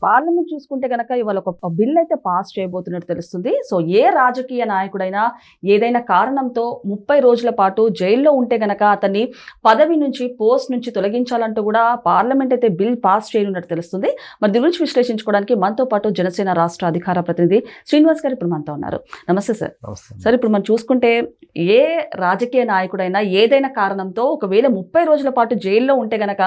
Parliament చూసుకుంటే గనక ఇవాళ ఒక బిల్ అయితే పాస్ చేయబోతున్నట్టు తెలుస్తుంది. సో ఏ రాజకీయ నాయకుడైనా ఏదైనా కారణంతో 30 రోజుల పాటు జైల్లో ఉంటే గనక అతన్ని పదవి నుంచి పోస్ట్ నుంచి తొలగించాలంటూ కూడా పార్లమెంట్ అయితే బిల్ పాస్ చేయనున్నట్టు తెలుస్తుంది. మరి దీని గురించి విశ్లేషించుకోవడానికి మనతో పాటు జనసేన రాష్ట్ర అధికార ప్రతినిధి శ్రీనివాస్ గారు ఇప్పుడు మనతో ఉన్నారు. నమస్తే సార్. సార్, ఇప్పుడు మనం చూసుకుంటే ఏ రాజకీయ నాయకుడైనా ఏదైనా కారణంతో ఒకవేళ 30 రోజుల పాటు జైల్లో ఉంటే గనక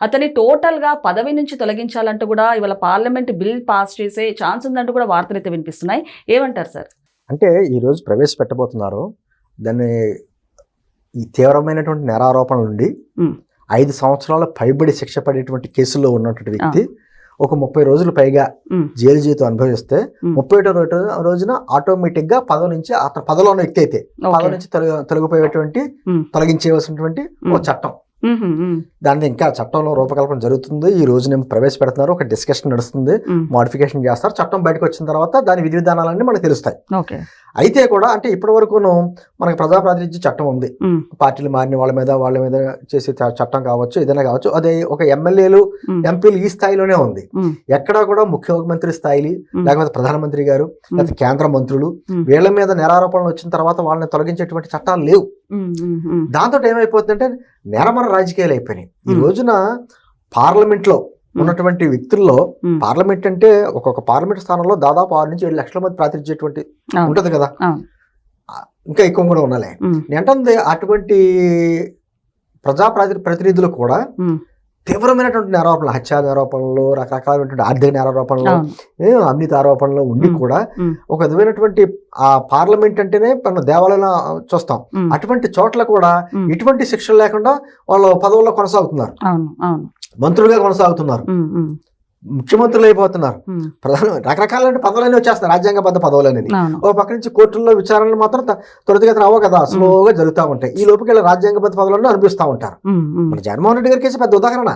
అతన్ని టోటల్ గా పదవి నుంచి తొలగించాలంటూ కూడా ఇవాళ పార్లమెంట్ బిల్ పాస్ చేసే ఛాన్స్ ఉందంటూ కూడా వార్తలు అయితే వినిపిస్తున్నాయి. ఏమంటారు సార్? అంటే ఈరోజు ప్రవేశపెట్టబోతున్నారు దాన్ని ఈ తీవ్రమైనటువంటి నేరారోపణల నుండి 5 సంవత్సరాల పైబడి శిక్ష పడేటువంటి కేసుల్లో ఉన్నటువంటి వ్యక్తి ఒక 30 రోజులు పైగా జైలు జీవితం అనుభవిస్తే 31వ రోజున ఆటోమేటిక్ గా పదవి నుంచి అతను పదవిలో ఉన్న వ్యక్తి అయితే పదవి నుంచి తొలగిపోయేటువంటి తొలగించేవలసినటువంటి ఒక చట్టం. దాని ఇంకా చట్టంలో రూపకల్పన జరుగుతుంది. ఈ రోజునేమో ప్రవేశపెడుతున్నారు, ఒక డిస్కషన్ నడుస్తుంది, మోడిఫికేషన్ చేస్తారు. చట్టం బయటకు వచ్చిన తర్వాత దాని విధి విధానాలన్నీ మనకు తెలుస్తాయి. అయితే కూడా అంటే ఇప్పటి వరకును మనకు ప్రజాప్రాతినిధ్య చట్టం ఉంది. పార్టీలు మారిన వాళ్ళ మీద చేసే చట్టం కావచ్చు, ఏదైనా కావచ్చు. అదే ఒక ఎమ్మెల్యేలు ఎంపీలు ఈ స్థాయిలోనే ఉంది. ఎక్కడా కూడా ముఖ్యమంత్రి స్థాయి లేకపోతే ప్రధానమంత్రి గారు లేకపోతే కేంద్ర మంత్రులు వీళ్ళ మీద నేరారోపణలు వచ్చిన తర్వాత వాళ్ళని తొలగించేటువంటి చట్టాలు లేవు. దాంతో ఏమైపోతుందంటే నేరమర రాజకీయాలు అయిపోయినాయి. ఈ రోజున పార్లమెంట్ లో ఉన్నటువంటి వ్యక్తుల్లో పార్లమెంట్ అంటే ఒక్కొక్క పార్లమెంట్ స్థానంలో దాదాపు 6 నుంచి 7 లక్షల మంది ప్రాతినిధ్యేటువంటి ఉంటది కదా, ఇంకా ఎక్కువ కూడా ఉండాలి. ఏంటంటే అటువంటి ప్రతినిధులు కూడా తీవ్రమైనటువంటి నేరారోపణలు, హత్యా నేరారోపణలు, రకరకాలైనటువంటి ఆర్థిక నేరారోపణలు, అవినీతి ఆరోపణలు ఉండి కూడా ఒక విధమైనటువంటి ఆ పార్లమెంట్ అంటేనే మన దేవాలయంలో చూస్తాం. అటువంటి చోట్ల కూడా ఎటువంటి శిక్షలు లేకుండా వాళ్ళు పదవుల్లో కొనసాగుతున్నారు, మంత్రులుగా కొనసాగుతున్నారు, ముఖ్యమంత్రులు అయిపోతున్నారు, రకరకాలైన పదవులన్నీ వచ్చేస్తారు, రాజ్యాంగబద్ధ పదవులని. ఓ పక్క నుంచి కోర్టుల్లో విచారణలు మాత్రం త్వరితగతిన అవ్వ కదా, స్లోగా జరుగుతూ ఉంటాయి. ఈ లోపుకి రాజ్యాంగబద్ధ పదవులను అనిపిస్తూ ఉంటారు. మన జగన్మోహన్ రెడ్డి గారి కేసు పెద్ద ఉదాహరణ.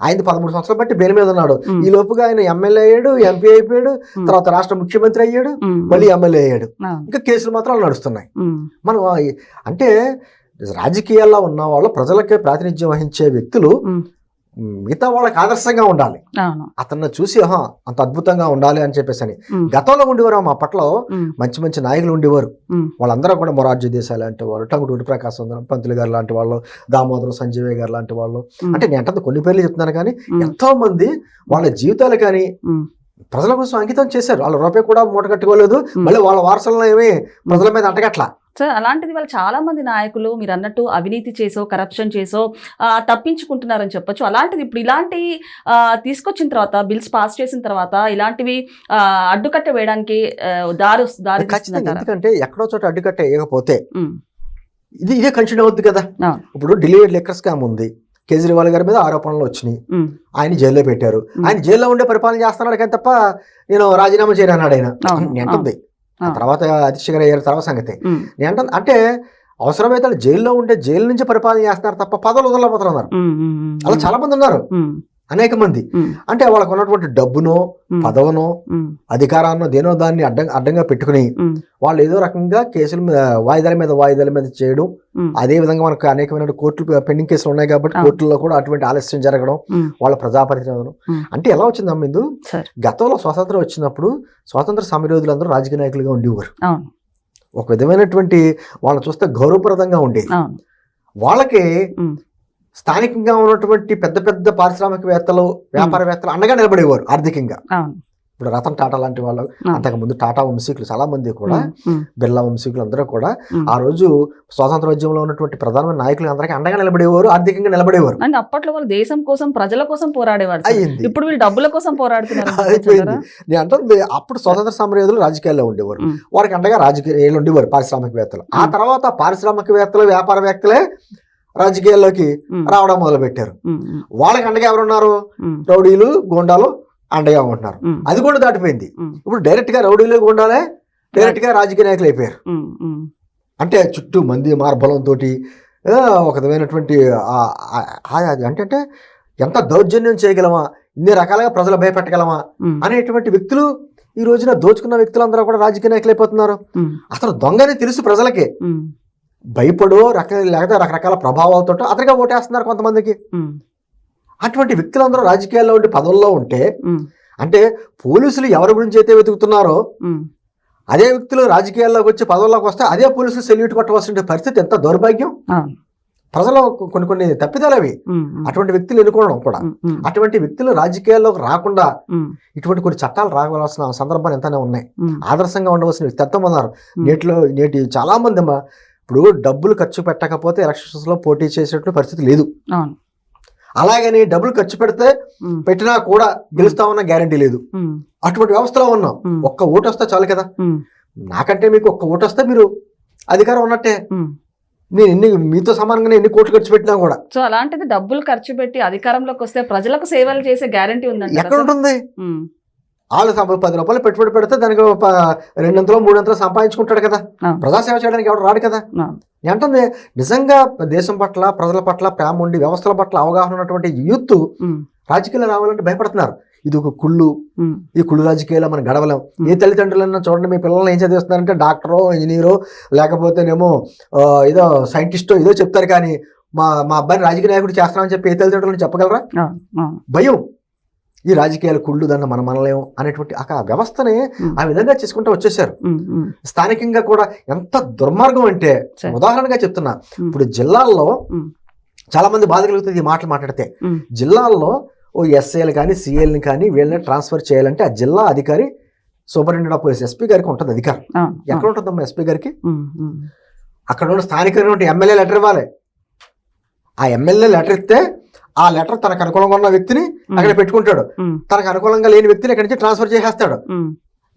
ఆయన 13 సంవత్సరాలు బట్టి బెయిల్ మీద ఉన్నాడు. ఈ లోపుగా ఆయన ఎమ్మెల్యే అయ్యాడు, ఎంపీ అయిపోయాడు, తర్వాత రాష్ట్ర ముఖ్యమంత్రి అయ్యాడు, మళ్ళీ ఎమ్మెల్యే అయ్యాడు. ఇంకా కేసులు మాత్రం నడుస్తున్నాయి. మనం అంటే రాజకీయాల్లో ఉన్న వాళ్ళు, ప్రజలకే ప్రాతినిధ్యం వహించే వ్యక్తులు మిగతా వాళ్ళకి ఆదర్శంగా ఉండాలి. అతన్ని చూసి అంత అద్భుతంగా ఉండాలి అని చెప్పేసి గతంలో ఉండేవారు. మా పట్ల మంచి మంచి నాయకులు ఉండేవారు. వాళ్ళందరూ కూడా మొరార్జీ దేశాయ్ లాంటి వాళ్ళు, టంగుటూరి ప్రకాశ్ పంతులు గారు లాంటి వాళ్ళు, దామోదరం సంజయ్ గారు లాంటి వాళ్ళు. అంటే నేను అంటే కొన్ని పేర్లు చెప్తున్నాను, కానీ ఎంతో మంది వాళ్ళ జీవితాలు కానీ ప్రజల కోసం అంకితం చేశారు. వాళ్ళ రూపాయి కూడా మూట కట్టుకోలేదు. మళ్ళీ వాళ్ళ వారసులను ఏమి ప్రజల మీద అంటగట్ల. సార్, అలాంటిది వాళ్ళు చాలా మంది నాయకులు మీరు అన్నట్టు అవినీతి చేసో కరప్షన్ చేసో తప్పించుకుంటున్నారని చెప్పొచ్చు. అలాంటిది ఇప్పుడు ఇలాంటి తీసుకొచ్చిన తర్వాత, బిల్స్ పాస్ చేసిన తర్వాత ఇలాంటివి అడ్డుకట్ట వేయడానికి దారి ఎందుకంటే ఎక్కడో చోట అడ్డుకట్ట వేయకపోతే ఇదే కంటిన్యూ అవుద్ది కదా. ఇప్పుడు ఢిల్లీ లిక్కర్ స్కామ్ ఉంది, కేజ్రీవాల్ గారి మీద ఆరోపణలు వచ్చినాయి, ఆయన జైల్లో పెట్టారు. ఆయన జైల్లో ఉండే పరిపాలన చేస్తున్నాడు కానీ తప్ప నేను రాజీనామా చేయను అన్నాడు ఆయన. ఏంటుంది తర్వాత అధ్యక్ష గారు అయ్యారు తర్వాత సంగతి. నేను అంటే అవసరమైతే జైల్లో ఉంటే జైలు నుంచి పరిపాలన చేస్తున్నారు తప్ప పదవులు వదలపోతున్నారు. అలా చాలా మంది ఉన్నారు, అనేక మంది. అంటే వాళ్ళకు ఉన్నటువంటి డబ్బునో పదవునో అధికారాన్నో దేనో దాన్ని అడ్డంగా పెట్టుకుని వాళ్ళు ఏదో రకంగా కేసుల మీద వాయిదాల మీద చేయడం. అదే విధంగా మనకు అనేకమైన కోర్టులు పెండింగ్ కేసులు ఉన్నాయి కాబట్టి కోర్టుల్లో కూడా అటువంటి ఆలస్యం జరగడం, వాళ్ళ ప్రజాప్రతినిధులు. అంటే ఎలా వచ్చింది అమ్మిందు, గతంలో స్వాతంత్రం వచ్చినప్పుడు స్వాతంత్ర సమరయోధులందరూ రాజకీయ నాయకులుగా ఉండేవారు. ఒక విధమైనటువంటి వాళ్ళని చూస్తే గౌరవప్రదంగా ఉండేది. వాళ్ళకి స్థానికంగా ఉన్నటువంటి పెద్ద పెద్ద పారిశ్రామికవేత్తలు, వ్యాపారవేత్తలు అండగా నిలబడేవారు ఆర్థికంగా. ఇప్పుడు రతన్ టాటా లాంటి వాళ్ళు, అంతకుముందు టాటా వంశీకులు చాలా మంది కూడా, బిర్లా వంశీకులు అందరూ కూడా ఆ రోజు స్వాతంత్రోద్యమంలో ఉన్నటువంటి ప్రధానమైన నాయకులు అందరికీ అండగా నిలబడేవారు, ఆర్థికంగా నిలబడేవారు. అంటే అప్పట్లో వాళ్ళు దేశం కోసం, ప్రజల కోసం పోరాడేవారు. ఇప్పుడు వీళ్ళు డబ్బుల కోసం పోరాడుతున్నారు. నేను అంటే అప్పుడు స్వాతంత్ర సమరయోధులు రాజకీయాల్లో ఉండేవారు, వారికి అండగా రాజకీయాలు ఉండేవారు పారిశ్రామికవేత్తలు. ఆ తర్వాత పారిశ్రామికవేత్తలు, వ్యాపారవేత్తలే రాజకీయాల్లోకి రావడం మొదలు పెట్టారు. వాళ్ళకి అండగా ఎవరున్నారు? రౌడీలు, గోండాలు అండగా ఉంటున్నారు. అది కూడా దాటిపోయింది. ఇప్పుడు డైరెక్ట్ గా రౌడీలు, గోండాలే డైరెక్ట్ గా రాజకీయ నాయకులు అయిపోయారు. అంటే చుట్టూ మంది మార్బలంతో ఒక విధమైనటువంటి అంటే ఎంత దౌర్జన్యం చేయగలమా, ఇన్ని రకాలుగా ప్రజలు భయపెట్టగలమా అనేటువంటి వ్యక్తులు ఈ రోజున దోచుకున్న వ్యక్తులందరూ కూడా రాజకీయ నాయకులు అయిపోతున్నారు. అతను దొంగని తెలుసు ప్రజలకి, భయపడో లేకపోతే రకరకాల ప్రభావాలతో అతనిగా ఓటేస్తున్నారు కొంతమందికి. అటువంటి వ్యక్తులందరూ రాజకీయాల్లో ఉండి పదవుల్లో ఉంటే అంటే పోలీసులు ఎవరి గురించి అయితే వెతుకుతున్నారో అదే వ్యక్తులు రాజకీయాల్లోకి వచ్చి పదవుల్లోకి వస్తే అదే పోలీసులు సెల్యూట్ కొట్టవలసిన పరిస్థితి ఎంత దౌర్భాగ్యం. ప్రజలు కొన్ని తప్పిదాలు అవి. అటువంటి వ్యక్తులు ఎన్నుకోవడం కూడా, అటువంటి వ్యక్తులు రాజకీయాల్లోకి రాకుండా ఇటువంటి కొన్ని చట్టాలు రావాల్సిన సందర్భాలు ఎంతనే ఉన్నాయి. ఆదర్శంగా ఉండవలసిన వ్యక్తి ఎంతో ఉన్నారు. నేటి చాలా మంది ఇప్పుడు డబ్బులు ఖర్చు పెట్టకపోతే ఎలక్షన్స్ లో పోటీ చేసేటువంటి పరిస్థితి లేదు. అలాగని డబ్బులు ఖర్చు పెట్టినా కూడా గెలుస్తామన్న గ్యారంటీ లేదు. అటువంటి వ్యవస్థలో ఉన్నాం. ఒక్క ఓటు వస్తే చాలు కదా. నాకంటే మీకు ఒక్క ఓటు వస్తే మీరు అధికారం ఉన్నట్టే. నేను మీతో సమానంగానే ఎన్ని కోట్లు ఖర్చు పెట్టినా కూడా. సో అలాంటిది డబ్బులు ఖర్చు పెట్టి అధికారంలోకి వస్తే ప్రజలకు సేవలు చేసే గ్యారంటీ ఉందండి. ఎక్కడ ఉంటుంది? వాళ్ళు 10 రూపాయలు పెట్టుబడి పెడితే దానికి 200 300 సంపాదించుకుంటాడు కదా. ప్రజాసేవ చేయడానికి ఎవరు రాడు కదా. ఏంటంటే నిజంగా దేశం పట్ల ప్రజల పట్ల ప్రేమ ఉండి వ్యవస్థల పట్ల అవగాహన ఉన్నటువంటి యూత్ రాజకీయాలు రావాలంటే భయపడుతున్నారు. ఇది ఒక కుళ్ళు. ఈ కుళ్ళు రాజకీయాల్లో మనం గడవలేం. ఏ తల్లిదండ్రులన్నా చూడండి, మీ పిల్లల్ని ఏం చదివిస్తున్నారంటే డాక్టరో ఇంజనీరో లేకపోతేనేమో ఏదో సైంటిస్టో ఏదో చెప్తారు. కానీ మా అబ్బాయిని రాజకీయ నాయకుడు చేస్తామని చెప్పి ఏ తల్లిదండ్రులను చెప్పగలరా? భయం. ఈ రాజకీయాల కుళ్ళు దాన్ని మనం మనలేము అనేటువంటి ఆ వ్యవస్థని ఆ విధంగా చేసుకుంటూ వచ్చేసారు. స్థానికంగా కూడా ఎంత దుర్మార్గం అంటే, ఉదాహరణగా చెప్తున్నా, ఇప్పుడు జిల్లాల్లో చాలా మంది బాధ కలుగుతుంది ఈ మాటలు మాట్లాడితే. జిల్లాల్లో ఓ ఎస్ఐలు కానీ సిఐల్ని కానీ వీళ్ళని ట్రాన్స్ఫర్ చేయాలంటే ఆ జిల్లా అధికారి సూపరింటెండెంట్ ఆఫ్ పోలీస్ ఎస్పీ గారికి ఉంటుంది అధికారం. ఎక్కడ ఉంటుందమ్మా ఎస్పీ గారికి? అక్కడ ఉన్న స్థానిక ఎమ్మెల్యే లెటర్ ఇవ్వాలి. ఆ ఎమ్మెల్యే లెటర్ ఇస్తే ఆ లెటర్ తనకు అనుకూలంగా ఉన్న వ్యక్తిని అక్కడ పెట్టుకుంటాడు. తనకు అనుకూలంగా లేని వ్యక్తిని అక్కడి నుంచి ట్రాన్స్ఫర్ చేసేస్తాడు.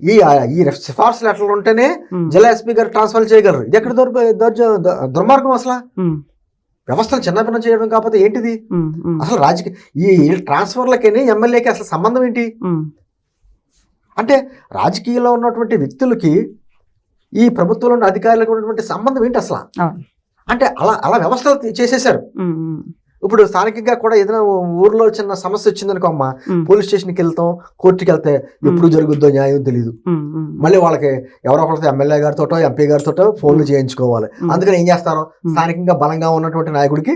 ఈ సిఫార్సు లెటర్లు ఉంటేనే జిల్లా ఎస్పీ గారు ట్రాన్స్ఫర్ చేయగలరు. ఇది ఎక్కడ దుర్మార్గం అసలు. వ్యవస్థను చిన్నభిన్నం చేయడం కాకపోతే ఏంటిది అసలు? ఈ ట్రాన్స్ఫర్లకి ఎమ్మెల్యేకి అసలు సంబంధం ఏంటి? అంటే రాజకీయాల్లో ఉన్నటువంటి వ్యక్తులకి ఈ ప్రభుత్వంలో ఉన్న అధికారులకు ఉన్నటువంటి సంబంధం ఏంటి అసలు? అంటే అలా వ్యవస్థలు చేసేసారు. ఇప్పుడు స్థానికంగా కూడా ఏదైనా ఊర్లో చిన్న సమస్య వచ్చిందనుకో అమ్మ, పోలీస్ స్టేషన్కి వెళ్తాం, కోర్టుకి వెళ్తే ఎప్పుడు జరుగుద్దో న్యాయం తెలియదు. మళ్ళీ వాళ్ళకి ఎవరో ఒకరితో ఎమ్మెల్యే గారితోటో ఎంపీ గారితోటో ఫోన్లు చేయించుకోవాలి. అందుకని ఏం చేస్తారు, స్థానికంగా బలంగా ఉన్నటువంటి నాయకుడికి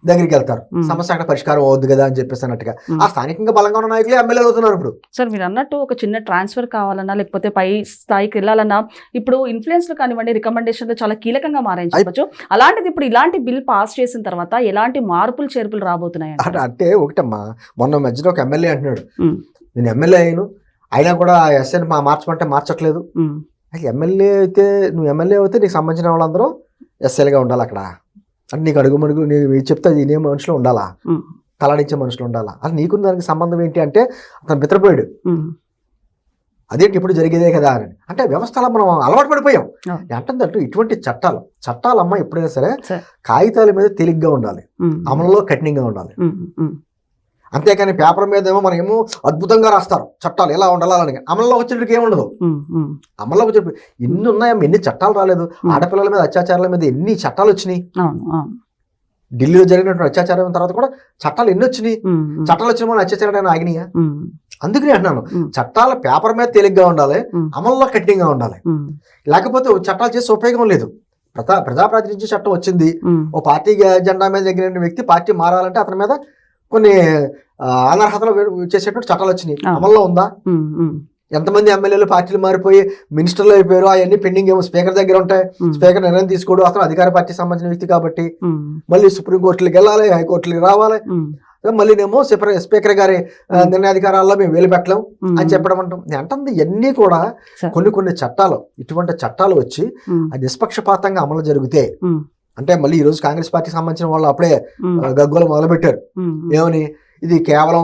దగ్గరికి వెళ్తారు. సమస్య అక్కడ పరిష్కారం అవుద్ది కదా అని చెప్పేసి అన్నట్టుగా ఆ స్థానికంగా బలంగా ఉన్న నాయకులే ఎమ్మెల్యే అవుతున్నారు. ఇప్పుడు సార్ మీరు అన్నట్టు ఒక చిన్న ట్రాన్స్ఫర్ కావాలన్నా లేకపోతే పై స్థాయికి వెళ్ళాలన్నా ఇప్పుడు ఇన్ఫ్లుయెన్స్లు కానివ్వండి, రికమెండేషన్లు చాలా కీలకంగా మారాయి చెప్పచ్చు. అలాంటిది ఇప్పుడు ఇలాంటి బిల్ పాస్ చేసిన తర్వాత ఎలాంటి మార్పులు చేర్పులు రాబోతున్నాయి అంటే? ఒకటమ్మా, మొన్న మధ్యలో ఒక ఎమ్మెల్యే అంటున్నాడు, నేను ఎమ్మెల్యే అయినా కూడా ఎస్ఐని మార్చమంటే మార్చట్లేదు. ఎమ్మెల్యే అయితే నువ్వు ఎమ్మెల్యే అయితే నీకు సంబంధించిన వాళ్ళందరూ ఎస్ఐలుగా ఉండాలి అక్కడ. అంటే నీకు అడుగుమడుగు నీకు చెప్తే ఇదే మనుషులు ఉండాలా, తలాడించే మనుషులు ఉండాలా? అసలు నీకున్న దానికి సంబంధం ఏంటి అంటే అతను మిత్రపోయాడు. అదేంటి ఇప్పుడు జరిగేదే కదా అని. అంటే వ్యవస్థలో మనం అలవాటు పడిపోయాం. అంటే ఇటువంటి చట్టాలమ్మ ఎప్పుడైనా సరే కాగితాల మీద తేలిగ్గా ఉండాలి, అమలులో కఠినంగా ఉండాలి. అంతేకాని పేపర్ మీద ఏమో మనం ఏమో అద్భుతంగా రాస్తారు చట్టాలు ఎలా ఉండాలని, అమల్లో వచ్చేటికి ఏముండదు. అమల్లో వచ్చే ఎన్ని ఉన్నాయో, ఎన్ని చట్టాలు రాలేదు. ఆడపిల్లల మీద అత్యాచారాల మీద ఎన్ని చట్టాలు వచ్చినాయి. ఢిల్లీలో జరిగినటువంటి అత్యాచారం తర్వాత కూడా చట్టాలు ఎన్ని వచ్చినాయి. చట్టాలు వచ్చిన మనం అత్యాచారాలు ఆగినాయా? అందుకని అంటున్నాను, చట్టాల పేపర్ మీద తేలిగ్గా ఉండాలి, అమల్లో కఠినంగా ఉండాలి. లేకపోతే చట్టాలు చేసే ఉపయోగం లేదు. ప్రజాప్రాతినిధ్య చట్టం వచ్చింది, ఓ పార్టీ జెండా మీద ఎగిరిన వ్యక్తి పార్టీ మారాలంటే అతని మీద కొన్ని అనర్హతలు చేసేటువంటి చట్టాలు వచ్చినాయి. అమల్లో ఉందా? ఎంతమంది ఎమ్మెల్యేలు పార్టీలు మారిపోయి మినిస్టర్లు అయిపోయారు. అవన్నీ పెండింగ్ ఏమో స్పీకర్ దగ్గర ఉంటాయి. స్పీకర్ నిర్ణయం తీసుకోడు, అతను అధికార పార్టీకి సంబంధించిన వ్యక్తి కాబట్టి మళ్ళీ సుప్రీంకోర్టులకు వెళ్ళాలి, హైకోర్టులకు రావాలి. మళ్ళీనేమో స్పీకర్ గారి నిర్ణయాధికారాల్లో మేము వేలు పెట్టలేం అని చెప్పడం అంటాం. అంటే ఇవన్నీ కూడా కొన్ని చట్టాలు, ఇటువంటి చట్టాలు వచ్చి నిష్పక్షపాతంగా అమలు జరిగితే, అంటే మళ్ళీ ఈ రోజు కాంగ్రెస్ పార్టీకి సంబంధించిన వాళ్ళు అప్పుడే గగ్గోలు మొదలుపెట్టారు. ఏమని, ఇది కేవలం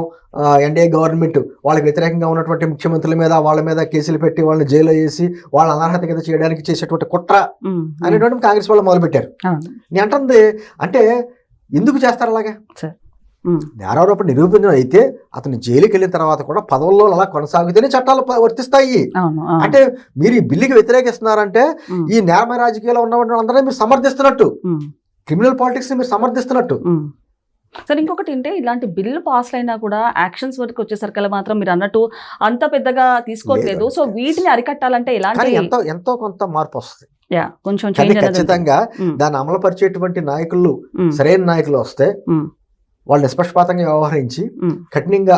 ఎన్డీఏ గవర్నమెంట్ వాళ్ళకి వ్యతిరేకంగా ఉన్నటువంటి ముఖ్యమంత్రుల మీద వాళ్ళ మీద కేసులు పెట్టి వాళ్ళని జైల్లో వేసి వాళ్ళ అనర్హత కింద చేయడానికి చేసేటువంటి కుట్ర అనేటువంటి కాంగ్రెస్ వాళ్ళు మొదలుపెట్టారు. నేను అంటుంది అంటే ఎందుకు చేస్తారు అలాగే? నేరారోపణ నిరూపించడం అయితే అతను జైలుకి వెళ్ళిన తర్వాత కూడా పదవుల్లో అలా కొనసాగితేనే చట్టాలు వర్తిస్తాయి. అంటే మీరు ఈ బిల్లుకి వ్యతిరేకిస్తున్నారంటే ఈ నేరమ రాజకీయాల్లో ఉన్న అందరూ మీరు సమర్థిస్తున్నట్టు, క్రిమినల్ పాలిటిక్స్ ని మీరు సమర్థిస్తున్నట్టు. సరే, ఇంకొకటి అంటే ఇలాంటి బిల్లు పాస్ అయినా కూడా యాక్షన్స్ వరకు వచ్చేసరికి మాత్రం మీరు అన్నట్టు అంత పెద్దగా తీసుకోవట్లేదు. సో వీటిని అరికట్టాలంటే ఎలాంటి ఎంతో కొంత మార్పు వస్తుంది. కొంచెం ఖచ్చితంగా దాన్ని అమలు పరిచేటువంటి నాయకులు, సరైన నాయకులు వస్తే వాళ్ళు నిష్పక్షపాతంగా వ్యవహరించి కఠినంగా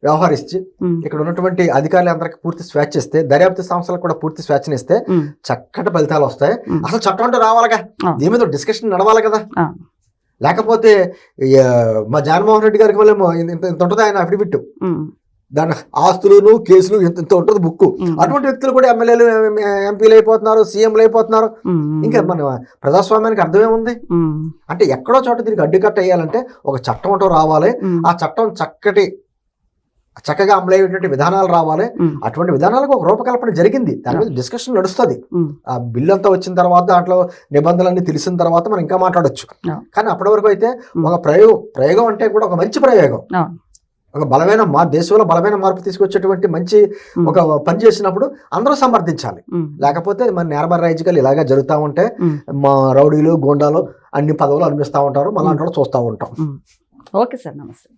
వ్యవహరించి ఇక్కడ ఉన్నటువంటి అధికారులందరికీ పూర్తి స్వేచ్ఛ ఇస్తే, దర్యాప్తు సంస్థలకు కూడా పూర్తి స్వేచ్ఛనిస్తే చక్కటి ఫలితాలు వస్తాయి. అసలు చట్టం అంటే రావాలిగా, దీని మీద డిస్కషన్ నడవాలి కదా. లేకపోతే మా జగన్మోహన్ రెడ్డి గారికి వల్ల ఇంత ఉంటుంది ఆయన అఫిడవిట్, దాని ఆస్తులు కేసులు ఇంత ఉంటుంది బుక్. అటువంటి వ్యక్తులు కూడా ఎమ్మెల్యేలు ఎంపీలు అయిపోతున్నారు, సీఎంలు అయిపోతున్నారు. ఇంకా మన ప్రజాస్వామ్యానికి అర్థమే ఉంది. అంటే ఎక్కడో చోట దీనికి అడ్డుకట్ట వేయాలంటే ఒక చట్టం అంటూ రావాలి. ఆ చట్టం చక్కగా అమలయ్యేటువంటి విధానాలు రావాలి. అటువంటి విధానాలకు ఒక రూపకల్పన జరిగింది, దాని మీద డిస్కషన్ నడుస్తుంది. ఆ బిల్లు అంతా వచ్చిన తర్వాత దాంట్లో నిబంధనలన్నీ తెలిసిన తర్వాత మనం ఇంకా మాట్లాడొచ్చు. కానీ అప్పటి వరకు అయితే ఒక ప్రయోగం అంటే కూడా ఒక మంచి ప్రయోగం, ఒక బలమైన దేశంలో బలమైన మార్పు తీసుకొచ్చేటువంటి మంచి ఒక పని చేసినప్పుడు అందరూ సమర్థించాలి. లేకపోతే మన నేరబర రాజకీయాలు ఇలాగా జరుగుతూ ఉంటే మా రౌడీలు గోండాలు అన్ని పదవులు అనిపిస్తూ ఉంటారు, మళ్ళీ చూస్తూ ఉంటాం. ఓకే సార్, నమస్తే.